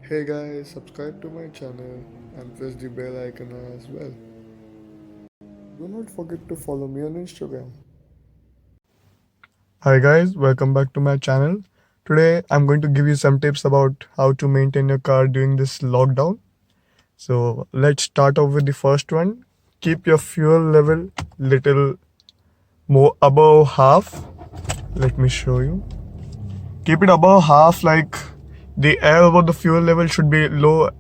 Hey guys, subscribe to my channel and press the bell icon as well. Do not forget to follow me on Instagram. Hi guys, welcome back to my channel. Today I'm going to give you some tips about how to maintain your car during this lockdown. So let's start off with the first one. Keep your fuel level little more above half. Let me show you. Keep it above half, like the air above the fuel level should be low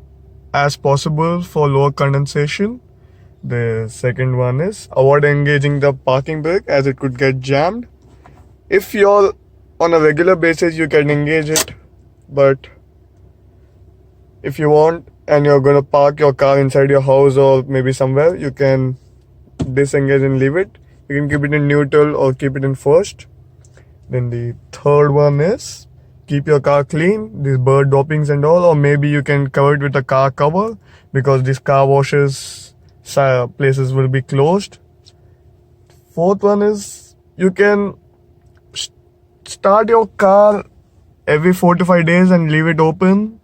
as possible for lower condensation. The second one is avoid engaging the parking brake as it could get jammed. If you're on a regular basis, you can engage it, but if you want and you're gonna park your car inside your house or maybe somewhere, you can disengage and leave it. You can keep it in neutral or keep it in first. Then the third one is keep your car clean, these bird droppings and all, or maybe you can cover it with a car cover because these car washes places will be closed. Fourth one is you can start your car every 4 to 5 days and leave it open,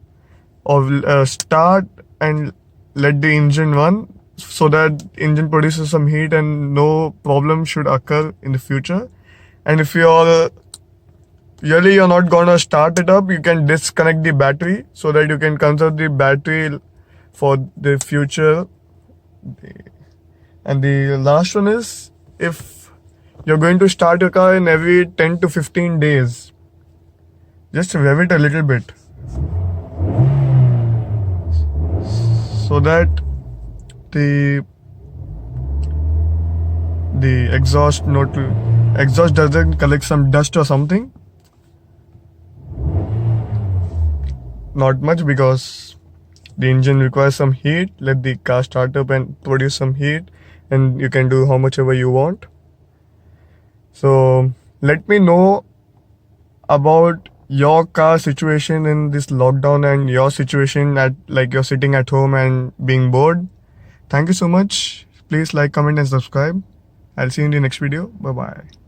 or start and let the engine run so that engine produces some heat and no problem should occur in the future. And if you're not gonna start it up, you can disconnect the battery so that you can conserve the battery for the future. And the last one is if you're going to start your car in every 10 to 15 days, just rev it a little bit so that the exhaust doesn't collect some dust or something. Not much, because the engine requires some heat. Let the car start up and produce some heat, and you can do how much ever you want. So let me know about your car situation in this lockdown and your situation at, like, you're sitting at home and being bored. Thank you so much. Please like, comment and subscribe. I'll see you in the next video. Bye bye.